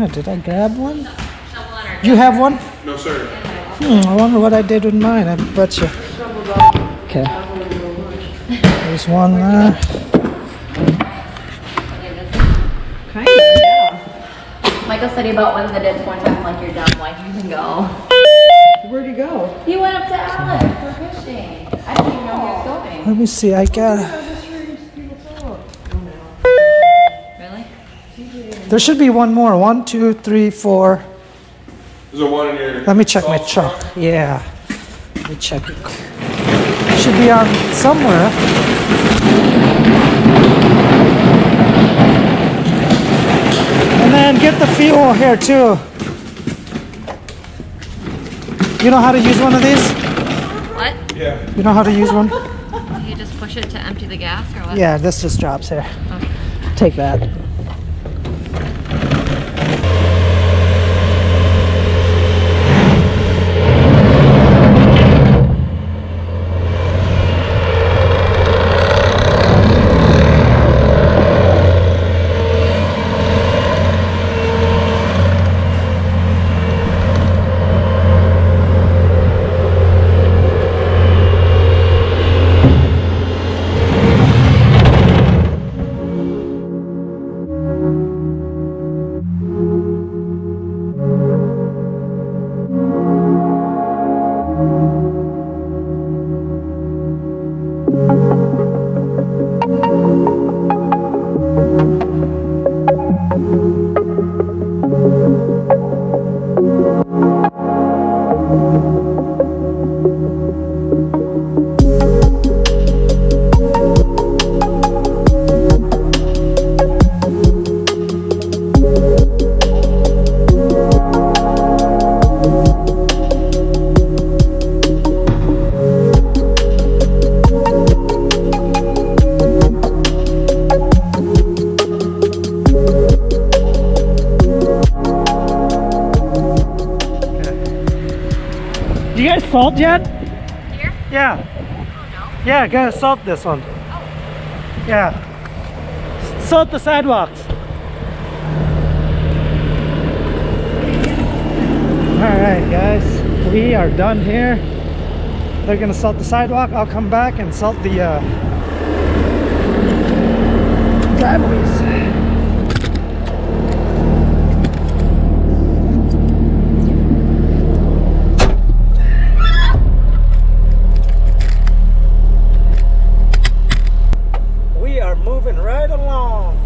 Oh, did I grab one? You have one? No, sir. I wonder what I did with mine. I bet you. Okay. There's one there. Kind of, yeah. Michael said he bought one that did one time like you're done, like you can go. Where'd he go? He went up to Allen for fishing. I didn't even know he was going. Let me see. I got. Really? There should be one more. 1, 2, 3, 4. There's a one in your... Let me check my truck. Yeah. Let me check it. Should be on somewhere. And then get the fuel here too. You know how to use one of these? What? Yeah. You know how to use one? You just push it to empty the gas or what? Yeah, this just drops here. Okay. Take that. Salt yet? Here? Yeah. Oh no. Yeah, gotta salt this one. Oh. Yeah. Salt the sidewalks. Alright guys, we are done here. They're gonna salt the sidewalk. I'll come back and salt the driveways. Moving right along.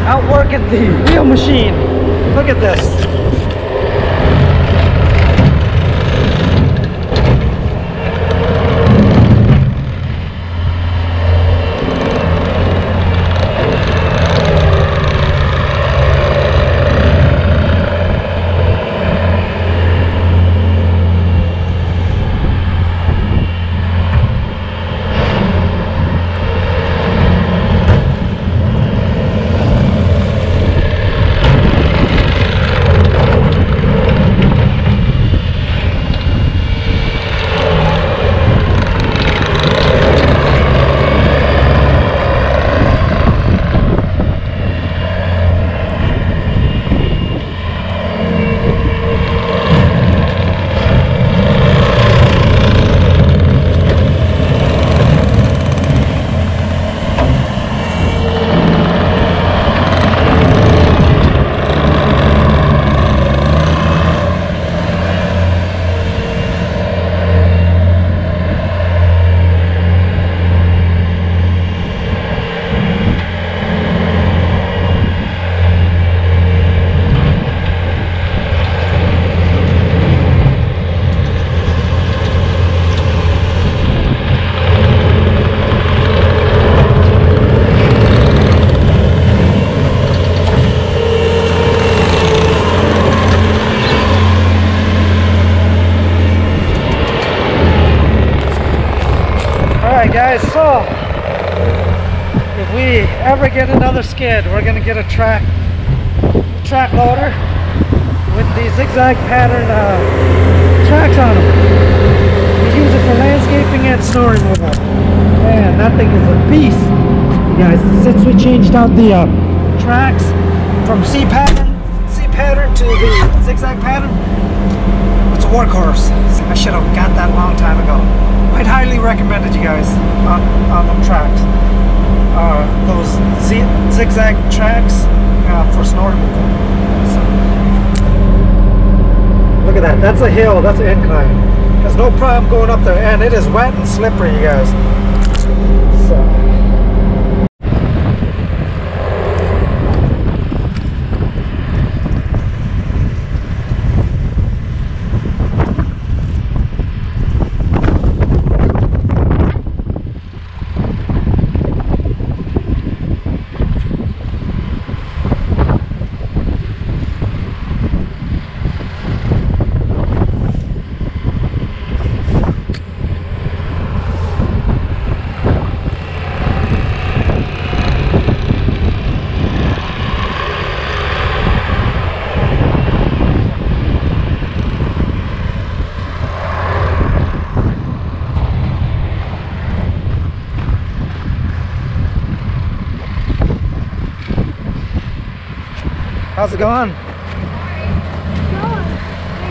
Outworking the wheel machine. Look at this. Alright guys, so if we ever get another skid, we're gonna get a track loader with the zigzag pattern tracks on them. We use it for landscaping and snow removal. Man, that thing is a beast. You guys, since we changed out the tracks from C pattern to the zigzag pattern, it's a workhorse. I should have got that a long time ago. I'd highly recommend it, you guys, on them tracks. Those zigzag tracks for snow removal. So, look at that. That's a hill. That's an incline. There's no problem going up there, and it is wet and slippery, you guys. So. How's it going? Thank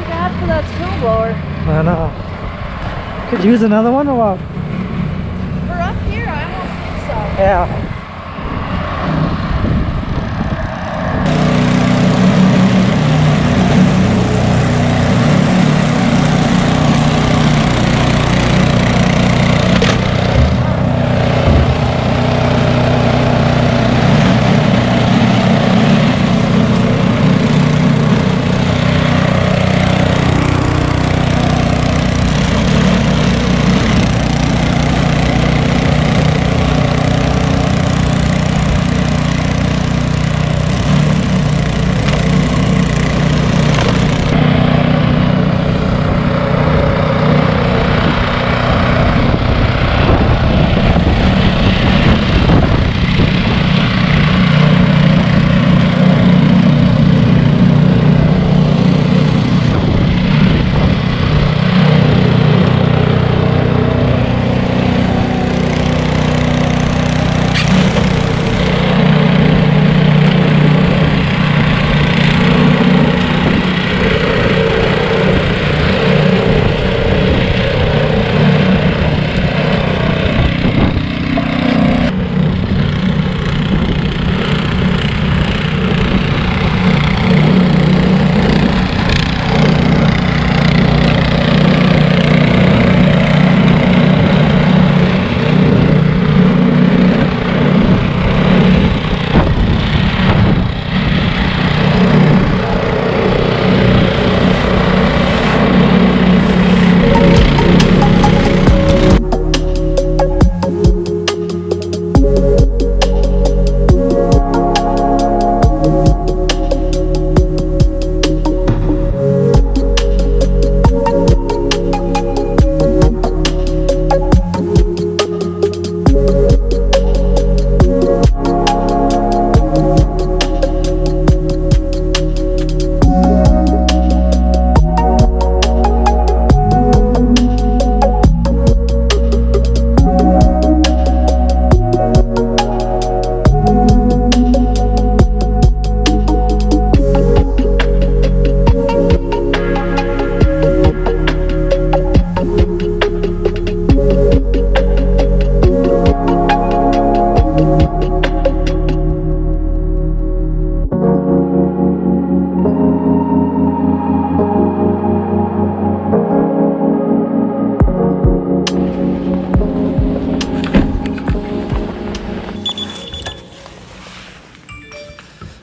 God for that snowblower. I know. Could you use another one or what? For up here, I don't think so. Yeah.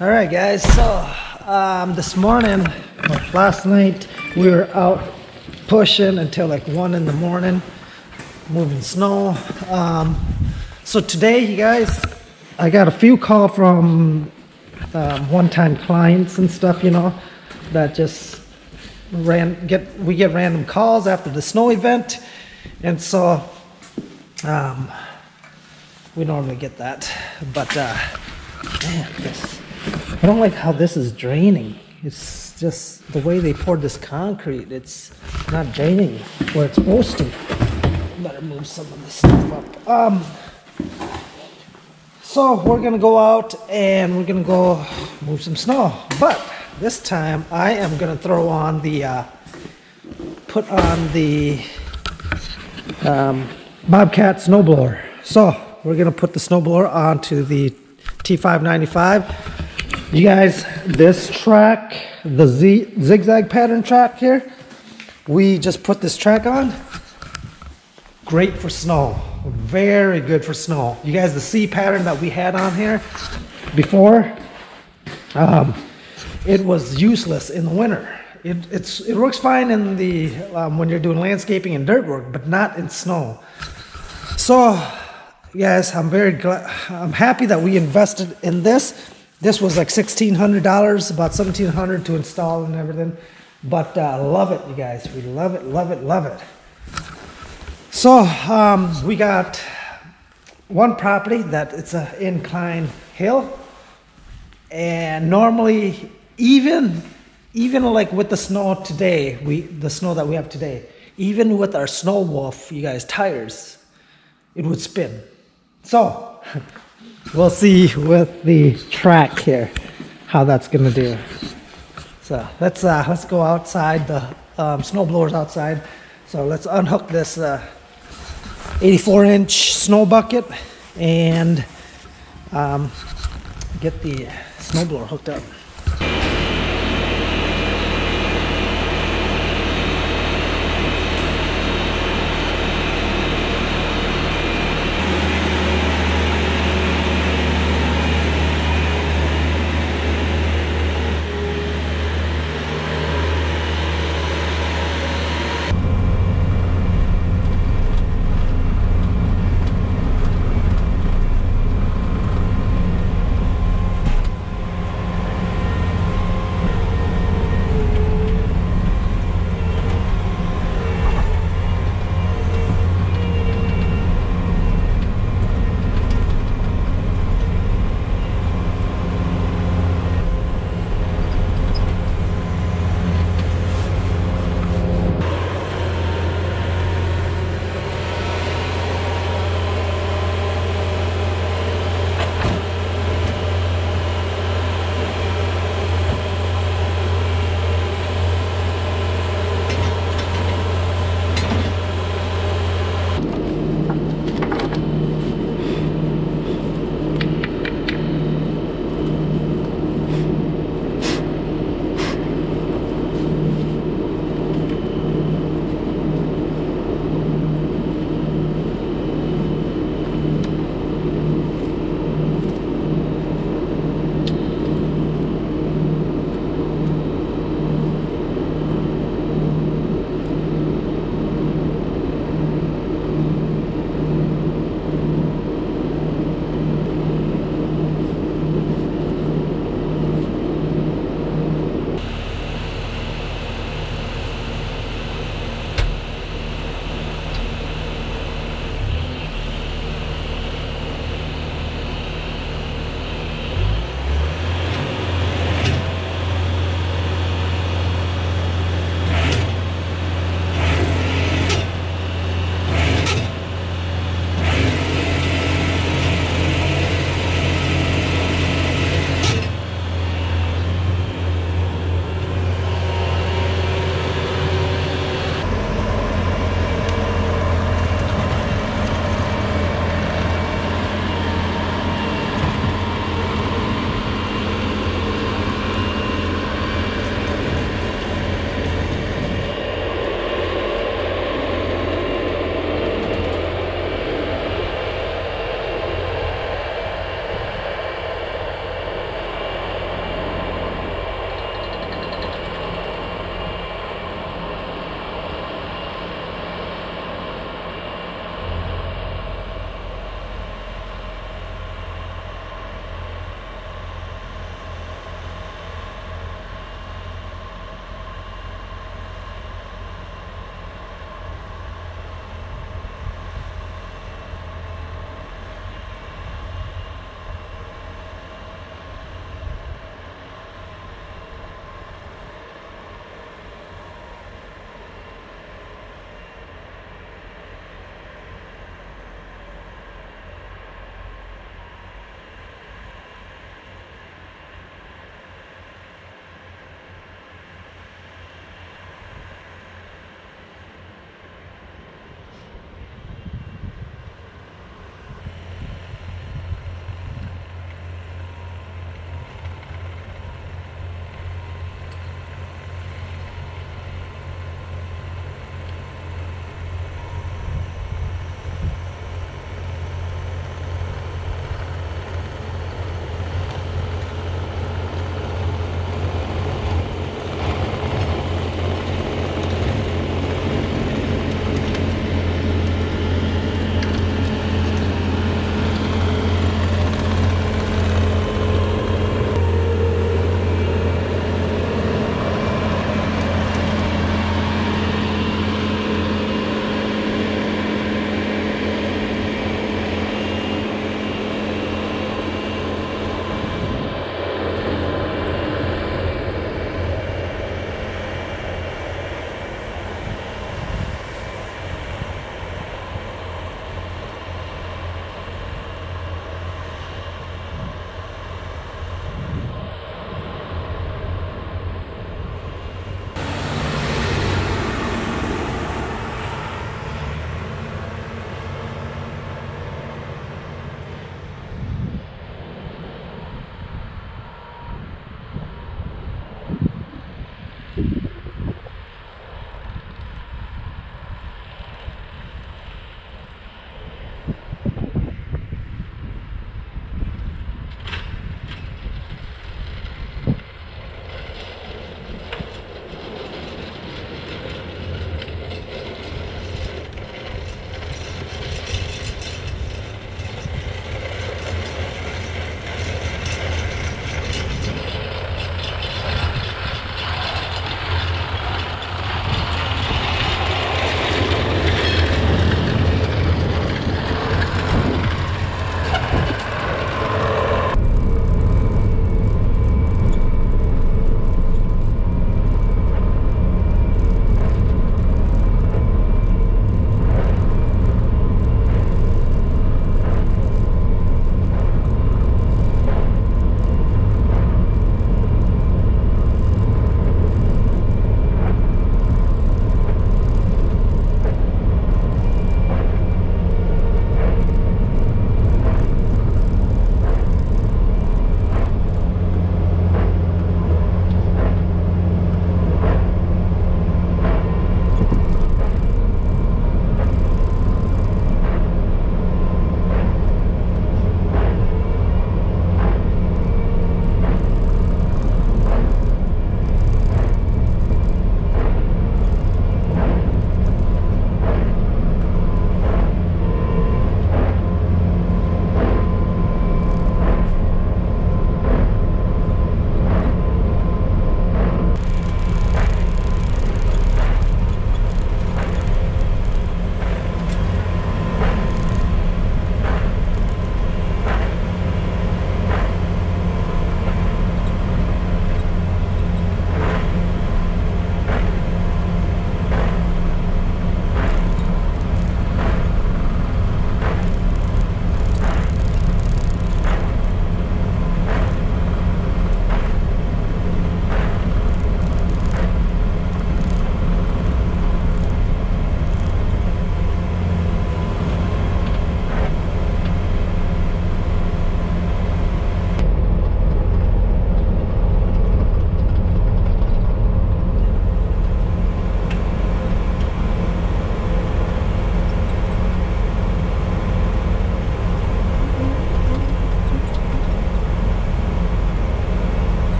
All right, guys. So this morning, or last night, we were out pushing until like 1 in the morning, moving snow. So today, you guys, I got a few calls from one-time clients and stuff, you know, that just we get random calls after the snow event, and so we normally get that, but man, I don't like how this is draining. It's just the way they poured this concrete. It's not draining where it's supposed to. Better move some of this stuff up. So we're gonna go out and we're gonna go move some snow. But this time I am gonna throw on the, put on the Bobcat snowblower. So we're gonna put the snowblower onto the T595. You guys, this track, the zigzag pattern track here, we just put this track on. Great for snow, very good for snow. You guys, the C pattern that we had on here before, it was useless in the winter. It works fine in the when you're doing landscaping and dirt work, but not in snow. So, guys, I'm very glad. I'm happy that we invested in this. This was like $1,600, about $1,700 to install and everything. But love it, you guys. We love it, love it, love it. So we got one property that it's an incline hill, and normally even like with the snow today, the snow that we have today, even with our Snow Wolf, you guys, tires, it would spin. So we'll see with the track here how that's gonna do. So let's go outside. The snowblower's outside. So let's unhook this 84-inch snow bucket and get the snowblower hooked up.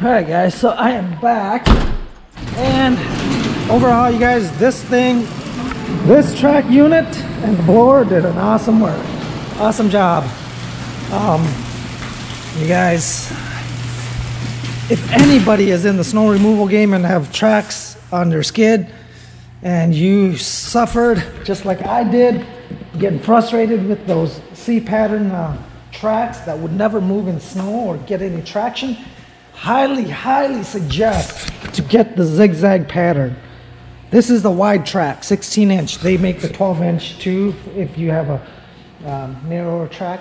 All right, guys, so I am back, and overall, you guys, this track unit and the blower did an awesome work. Awesome job. You guys, if anybody is in the snow removal game and have tracks on their skid, and you suffered just like I did, getting frustrated with those C-pattern tracks that would never move in snow or get any traction, highly suggest to get the zigzag pattern. This is the wide track, 16-inch. They make the 12-inch too if you have a narrower track.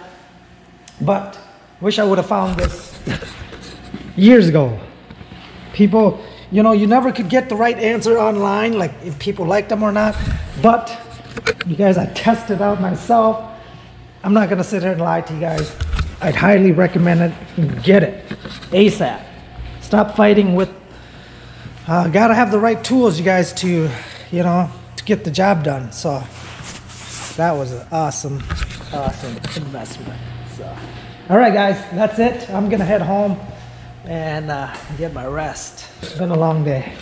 But wish I would have found this years ago. People, you know, you never could get the right answer online, like if people liked them or not. But you guys, I tested out myself. I'm not gonna sit here and lie to you guys. I'd highly recommend it. Get it ASAP. Stop fighting with. Gotta have the right tools, you guys, to, you know, to get the job done. So that was an awesome investment. So, all right, guys, that's it. I'm gonna head home and get my rest. It's been a long day.